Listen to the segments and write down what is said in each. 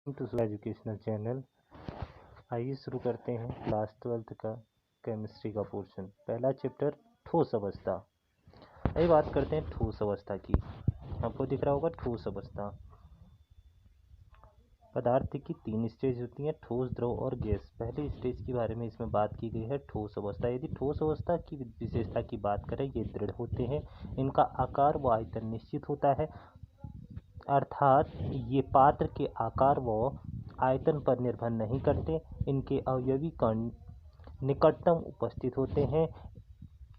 To educational channel. आइए शुरू करते हैं क्लास 12th का केमिस्ट्री का पोर्शन। पहला चैप्टर ठोस अवस्था। आइए बात करते हैं ठोस अवस्था की। आपको दिख रहा होगा ठोस अवस्था। पदार्थ की 3 स्टेज होती हैं, ठोस, द्रव और गैस। पहले स्टेज के बारे में इसमें बात की गई है ठोस अवस्था। यदि ठोस अवस्था की विशेषता की बात करें, ये दृढ़ होते हैं, इनका आकार व आयतन निश्चित होता है, अर्थात ये पात्र के आकार व आयतन पर निर्भर नहीं करते। इनके अवयवी कण निकटतम उपस्थित होते हैं।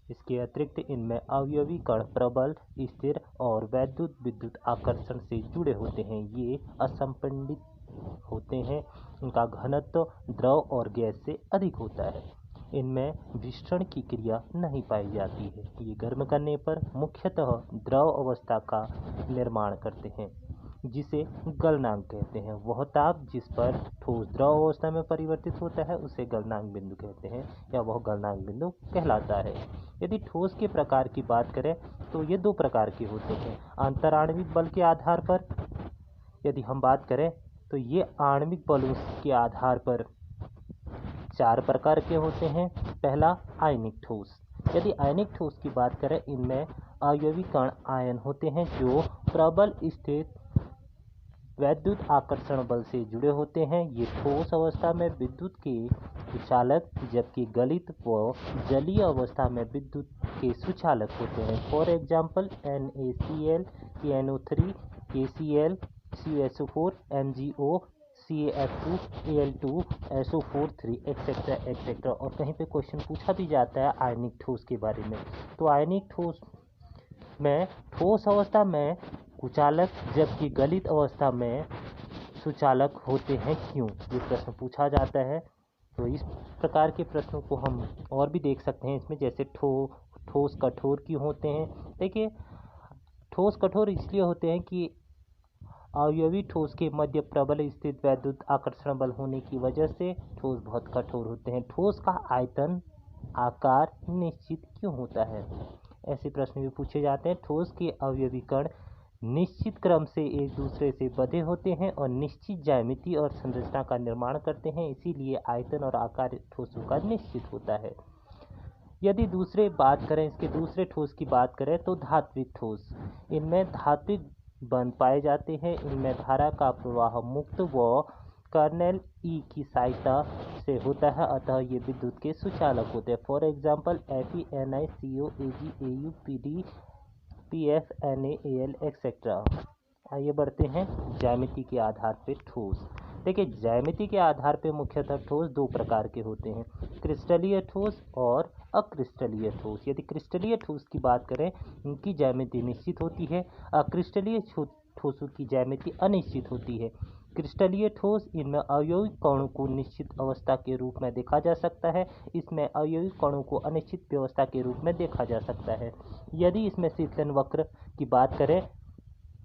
इसके अतिरिक्त इनमें अवयवी कण प्रबल, स्थिर और विद्युत आकर्षण से जुड़े होते हैं। ये असंपीडित होते हैं। इनका घनत्व द्रव और गैस से अधिक होता है। इनमें विस्तरण की क्रिया नहीं पाई जाती है। ये गर्म करने पर मुख्यतः द्रव अवस्था का निर्माण करते हैं, जिसे गलनांक कहते हैं। वह ताप जिस पर ठोस द्रव अवस्था में परिवर्तित होता है उसे गलनांक बिंदु कहते हैं, या वह गलनांक बिंदु कहलाता है। यदि ठोस के प्रकार की बात करें तो ये 2 प्रकार के होते हैं। अंतराण्विक बल के आधार पर यदि हम बात करें तो ये आणविक बलों के आधार पर 4 प्रकार के होते हैं। पहला आयनिक ठोस। यदि आयनिक ठोस की बात करें, इनमें अवयवी कण आयन होते हैं जो प्रबल, स्थिर विद्युत आकर्षण बल से जुड़े होते हैं। ये ठोस अवस्था में विद्युत के सुचालक, जबकि गलित व जलीय अवस्था में विद्युत के सुचालक होते हैं। For example NaCl, KNO3, KCl, CuSO4, MgO, CaF2, Al2, SO4, etcetera etcetera. और कहीं पे क्वेश्चन पूछा भी जाता है आयनिक ठोस के बारे में, तो आयनिक ठोस में ठोस अवस्था में कुचालक जबकि गलित अवस्था में सुचालक होते हैं। क्यों, ये प्रश्न पूछा जाता है। तो इस प्रकार के प्रश्नों को हम और भी देख सकते हैं इसमें, जैसे ठोस कठोर क्यों होते हैं। देखिए, ठोस कठोर इसलिए होते हैं कि अवयवी ठोस के मध्य प्रबल स्थित विद्युत आकर्षण बल होने की वजह से ठोस बहुत कठोर होते हैं। ठोस का आयतन आकार निश्चित क्यों होता है, ऐसे प्रश्न भी पूछे जाते हैं। ठोस के अवयवी कण निश्चित क्रम से एक दूसरे से बंधे होते हैं और निश्चित ज्यामिति और संरचना का निर्माण करते हैं, इसीलिए आयतन और आकार ठोसों का निश्चित होता है। यदि इसके दूसरे ठोस की बात करें तो धात्विक ठोस। इनमें धात्विक बंध पाए जाते हैं। इनमें धारा का प्रवाह मुक्त व कर्नेल ई की सहायता से होता है, अतः ये विद्युत के सुचालक होते हैं। For example FeNiCO, Ag, Au, Pd, PF, NaAl etcetera. आइए बढ़ते हैं ज्यामिति के आधार पर ठोस। देखिए, ज्यामिति के आधार पर मुख्यतः ठोस 2 प्रकार के होते हैं, क्रिस्टलीय ठोस और अक्रिस्टलीय ठोस। यदि क्रिस्टलीय ठोस की बात करें, इनकी ज्यामिति निश्चित होती है। अक्रिस्टलीय ठोसों की ज्यामिति अनिश्चित होती है। क्रिस्टलीय ठोस, इनमें अवयवी कणों को निश्चित अवस्था के रूप में देखा जा सकता है। इसमें अवयवी कणों को अनिश्चित व्यवस्था के रूप में देखा जा सकता है। यदि इसमें शीतलन वक्र की बात करें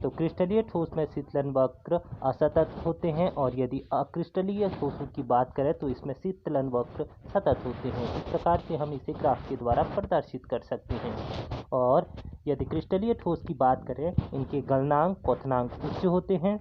तो क्रिस्टलीय ठोस में शीतलन वक्र असतत होते हैं, और यदि अक्रिस्टलीय ठोसों की बात करें तो इसमें शीतलन वक्र सतत होते हैं। इस प्रकार से हम इसे ग्राफ के द्वारा प्रदर्शित कर सकते हैं। और यदि क्रिस्टलीय ठोस की बात करें, इनके गलनांक क्वथनांक उच्च होते हैं।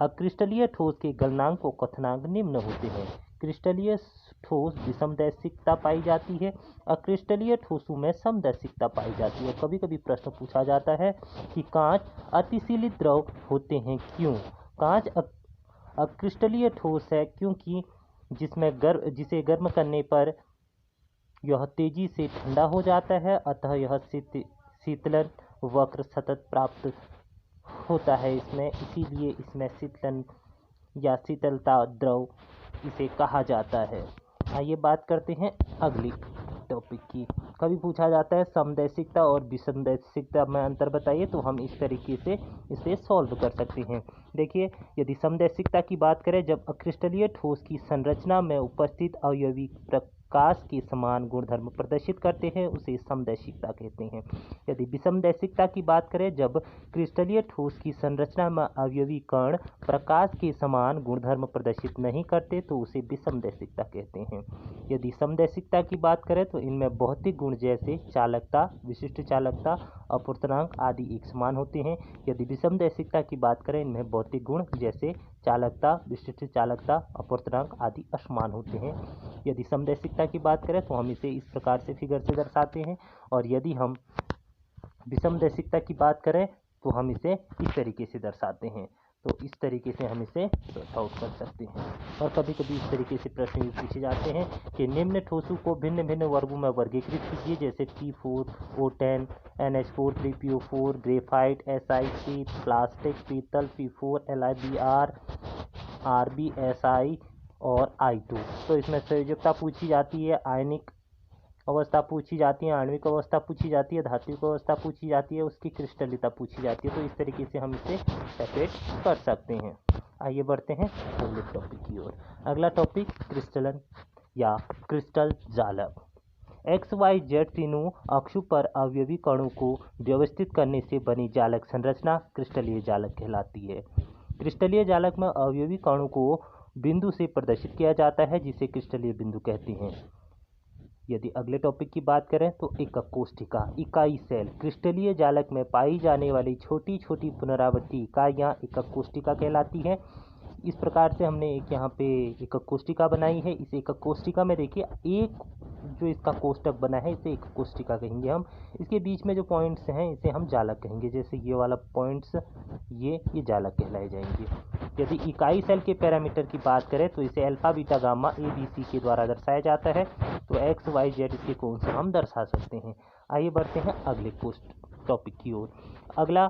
अक्रिस्टलीय ठोस के गलनांक व क्वथनांक निम्न होते हैं। क्रिस्टलीय ठोस विषमदैशिकता पाई जाती है, अक्रिस्टलीय ठोसों में समदैशिकता पाई जाती है। कभी कभी प्रश्न पूछा जाता है कि कांच अतिशीलित द्रव होते हैं क्यों। कांच अक्रिस्टलीय ठोस है क्योंकि जिसे गर्म करने पर यह तेजी से ठंडा हो जाता है, अतः यह शीतलन वक्र सतत प्राप्त होता है इसमें, इसीलिए इसमें शीतलन या शीतलता द्रव इसे कहा जाता है। आइए बात करते हैं अगली टॉपिक की। कभी पूछा जाता है समदैशिकता और विषमदैशिकता में अंतर बताइए, तो हम इस तरीके से इसे सॉल्व कर सकते हैं। देखिए, यदि समदैशिकता की बात करें, जब अक्रिस्टलीय ठोस की संरचना में उपस्थित अवयवी प्रकाश के समान गुणधर्म प्रदर्शित करते हैं उसे समदैशिकता कहते हैं। यदि विषमदैशिकता की बात करें, जब क्रिस्टलीय ठोस की संरचना में अवयवी कण प्रकाश के समान गुणधर्म प्रदर्शित नहीं करते तो उसे विषमदैशिकता कहते हैं। यदि समदैशिकता की बात करें तो इनमें भौतिक गुण जैसे चालकता, विशिष्ट चालकता, अपवर्तनांक आदि एक समान होते हैं। यदि विषमदैशिकता की बात करें, इनमें भौतिक गुण जैसे चालकता, विशिष्ट चालकता, अपवर्तनांक आदि असमान होते हैं। यदि समदैशिकता की बात करें तो हम इसे इस प्रकार से फिगर से दर्शाते हैं, और यदि हम विषमदैशिकता की बात करें तो हम इसे इस तरीके से दर्शाते हैं। तो इस तरीके से हम इसे सॉर्ट आउट कर सकते हैं। और कभी कभी इस तरीके से प्रश्न भी पूछे जाते हैं कि निम्न ठोसों को भिन्न भिन्न वर्गों में वर्गीकृत कीजिए, जैसे T4, O10, NH4, 3PO4, graphite, SiC, plastic, पीतल, P4, LiBr, RB, Si और I2। तो इसमें संयोजकता पूछी जाती है, आयनिक अवस्था पूछी जाती है, आणविक अवस्था पूछी जाती है, धात्विक अवस्था पूछी जाती है, उसकी क्रिस्टलीयता पूछी जाती है। तो इस तरीके से हम इसे सेपरेट कर सकते हैं। आइए बढ़ते हैं अगले टॉपिक की ओर। अगला टॉपिक क्रिस्टलन या क्रिस्टल जालक। XYZ तीनों अक्षों पर अवयवी कणों को व्यवस्थित करने से बनी जालक संरचना क्रिस्टलीय जालक कहलाती है। क्रिस्टलीय जालक में अवयवी कणों को बिंदु से प्रदर्शित किया जाता है, जिसे क्रिस्टलीय बिंदु कहते हैं। यदि अगले टॉपिक की बात करें तो एकक कोशिका, इकाई सेल। क्रिस्टलीय जालक में पाई जाने वाली छोटी छोटी पुनरावृत्ति इकाइयाँ एकक कोशिका कहलाती हैं। इस प्रकार से हमने एक यहाँ पे एकक कोशिका बनाई है। इस एकक कोशिका में देखिए, एक जो इसका कोष्टक बना है इसे एकक कोशिका कहेंगे हम। इसके बीच में जो पॉइंट्स हैं इसे हम जालक कहेंगे, जैसे ये वाला पॉइंट्स, ये जालक कहलाए जाएंगे। यदि इकाई सेल के पैरामीटर की बात करें तो इसे अल्फा, बीटा, गामा, ABC के द्वारा दर्शाया जाता है। तो XYZ इसके कौन से हम दर्शा सकते हैं। आइए बढ़ते हैं अगले टॉपिक की ओर। अगला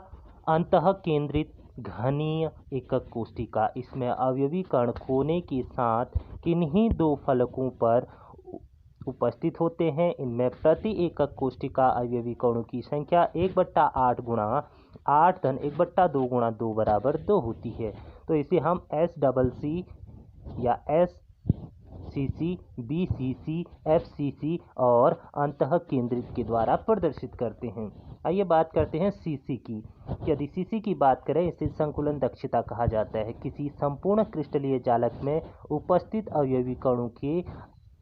अंतः केंद्रित घनीय एकक कोशिका। इसमें अवयवी कण कोने के साथ किन्हीं दो फलकों पर उपस्थित होते हैं। इनमें प्रति एकक कोशिका अवयवी कणों की संख्या 1/8 गुणा 8 धन 1/2 गुणा 2 बराबर 2 होती है। तो इसे हम SCC या SCC, BCC, FCC और अंतः केंद्रित के द्वारा प्रदर्शित करते हैं। आइए बात करते हैं CC की। यदि CC की बात करें, इसे संकुलन दक्षता कहा जाता है। किसी संपूर्ण क्रिस्टलीय जालक में उपस्थित अवयवी कणों के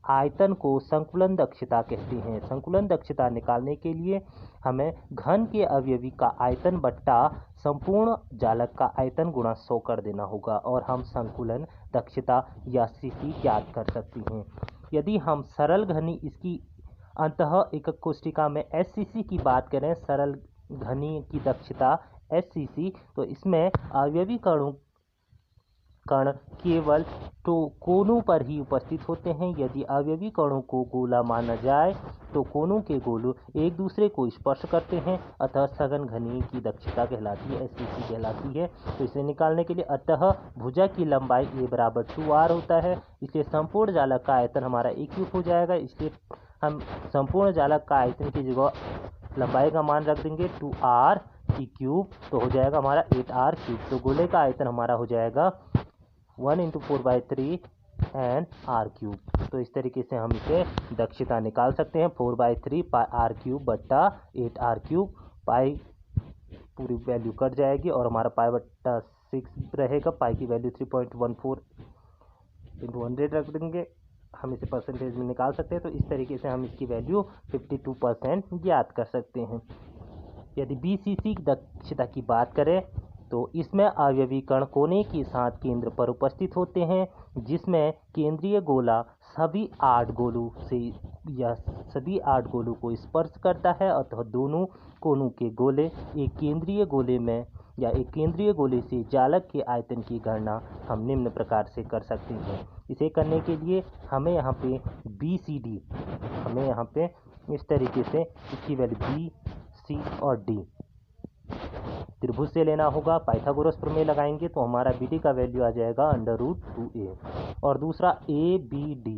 आयतन को संकुलन दक्षता कहते हैं। संकुलन दक्षता निकालने के लिए हमें घन के अवयवी का आयतन बट्टा संपूर्ण जालक का आयतन गुणा 100 कर देना होगा, और हम संकुलन दक्षता या CC ज्ञात कर सकते हैं। यदि हम सरल घनी इसकी अंतः एकक कोशिका में SCC की बात करें, सरल घनी की दक्षता SCC, तो इसमें अवयवी कण केवल तो कोनों पर ही उपस्थित होते हैं। यदि अवयवी कणों को गोला माना जाए तो कोनों के गोले एक दूसरे को स्पर्श करते हैं, अतः सघन घनीय की दक्षता कहलाती है, SCC कहलाती है। तो इसे निकालने के लिए अतः भुजा की लंबाई A बराबर 2R होता है, इसलिए संपूर्ण जालक का आयतन हमारा A क्यूब हो जाएगा। इसलिए हम संपूर्ण जालक का आयतन की जगह लंबाई का मान रख देंगे 2R की क्यूब, तो हो जाएगा हमारा 8R क्यूब। तो गोले का आयतन हमारा हो जाएगा 1 × 4/3 एन R क्यूब। तो इस तरीके से हम इसे दक्षता निकाल सकते हैं। 4/3 R क्यूब बट्टा 8R क्यूब, पाई पूरी वैल्यू कट जाएगी और हमारा π/6 रहेगा। पाई की वैल्यू 3.14 × 100 रख देंगे, हम इसे परसेंटेज में निकाल सकते हैं। तो इस तरीके से हम इसकी वैल्यू 52% ज्ञात कर सकते हैं। यदि BCC दक्षता की बात करें तो इसमें अवयवी कण कोने के साथ केंद्र पर उपस्थित होते हैं, जिसमें केंद्रीय गोला सभी 8 गोलों को स्पर्श करता है, अतः दोनों कोनों के गोले एक केंद्रीय गोले में या एक केंद्रीय गोले से जालक के आयतन की गणना हम निम्न प्रकार से कर सकते हैं। इसे करने के लिए हमें यहाँ पे BCD, हमें यहाँ पे इस तरीके से इसकी वैल्यू B, C और D त्रिभुज से लेना होगा। पाइथागोरस प्रमेय लगाएंगे तो हमारा BD का वैल्यू आ जाएगा √2a, और दूसरा ABD,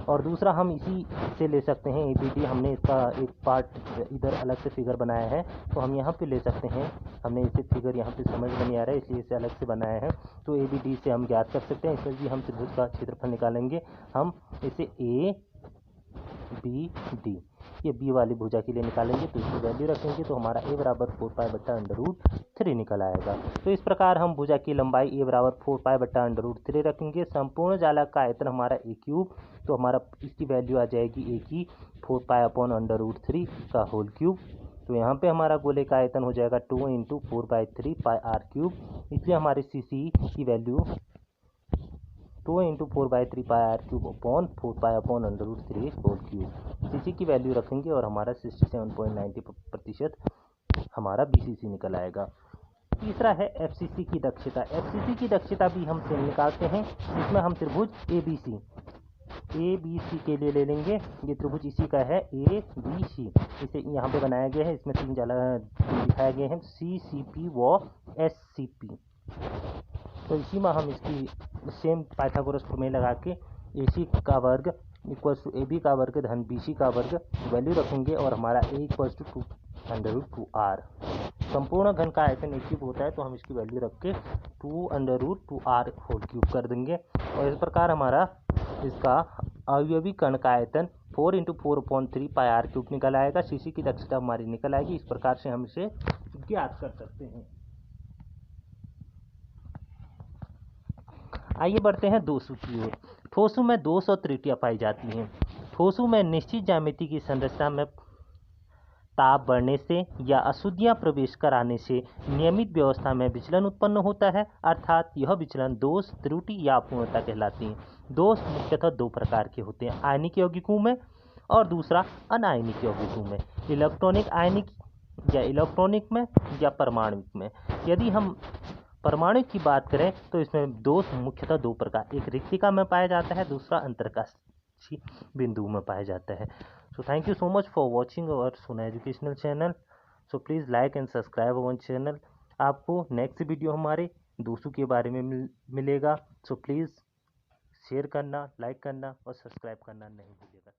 और दूसरा हम इसी से ले सकते हैं ABD। हमने इसका एक पार्ट इधर अलग से फिगर बनाया है, तो हम यहाँ पे ले सकते हैं। हमने इसे फिगर यहाँ पे समझ में नहीं आ रहा है, इसलिए इसे अलग से बनाया है। तो ABD से हम ज्ञात कर सकते हैं। इसमें भी हम त्रिभुज का क्षेत्रफल निकालेंगे। हम इसे A बी डी। ये बी वाली भुजा के लिए निकालेंगे तो इसकी वैल्यू रखेंगे तो हमारा ए बराबर 4π/√3 निकल आएगा। तो इस प्रकार हम भुजा की लंबाई ए बराबर 4π/√3 रखेंगे। संपूर्ण जालक का आयतन हमारा ए क्यूब, तो हमारा इसकी वैल्यू आ जाएगी ए की 4π/√3 का होल क्यूब। तो यहाँ पे हमारा गोले का आयतन हो जाएगा 2 × 4/3πr³। इसलिए हमारी सी सी की value 2 × 4/3πr³ upon 4π/√3 whole cube. C C की वैल्यू रखेंगे और हमारा 67.90% हमारा BCC निकल आएगा। तीसरा है FCC की दक्षता। FCC की दक्षता भी हम निकालते हैं। इसमें हम त्रिभुज ABC के लिए ले लेंगे। ये त्रिभुज इसी का है ABC, इसे यहाँ पे बनाया गया है। इसमें 3 दिखाए गए हैं, CCP व SCP। तो इसी में हम इसकी सेम पाइथागोरस प्रमेय लगा के AC का वर्ग इक्वल्स टू AB का वर्ग धन BC का वर्ग वैल्यू रखेंगे और हमारा A इक्वल्स टू 2√2r। संपूर्ण घन का आयतन एक क्यूब होता है, तो हम इसकी वैल्यू रख के 2√2r होल क्यूब कर देंगे। और इस प्रकार हमारा इसका अवयवी कण का आयतन 4 × 4/3πr³ निकल आएगा। सीसी की दक्षता हमारी निकल आएगी। इस प्रकार से हम इसे ज्ञात कर सकते हैं। आइए बढ़ते हैं दोषों की ओर। ठोसों में दोष और त्रुटियां पाई जाती हैं। ठोसों में निश्चित ज्यामिति की संरचना में ताप बढ़ने से या अशुद्धियां प्रवेश कराने से नियमित व्यवस्था में विचलन उत्पन्न होता है, अर्थात यह विचलन दोष, त्रुटि या अपूर्णता कहलाती हैं। दोष मुख्यतः 2 प्रकार के होते हैं, आयनिक यौगिकों में और दूसरा अनायनिक यौगिकों में। इलेक्ट्रॉनिक आयनिक या इलेक्ट्रॉनिक में या परमाणुक में। यदि हम परमाणु की बात करें तो इसमें दोष मुख्यतः 2 प्रकार, एक रिक्तिका में पाया जाता है, दूसरा अंतरकाशीय बिंदु में पाया जाता है। So thank you so much for watching our Sona educational channel. So please like and subscribe our channel. आपको नेक्स्ट वीडियो हमारे दोस्तों के बारे में मिलेगा। So please शेयर करना, लाइक करना और सब्सक्राइब करना नहीं भूलिएगा।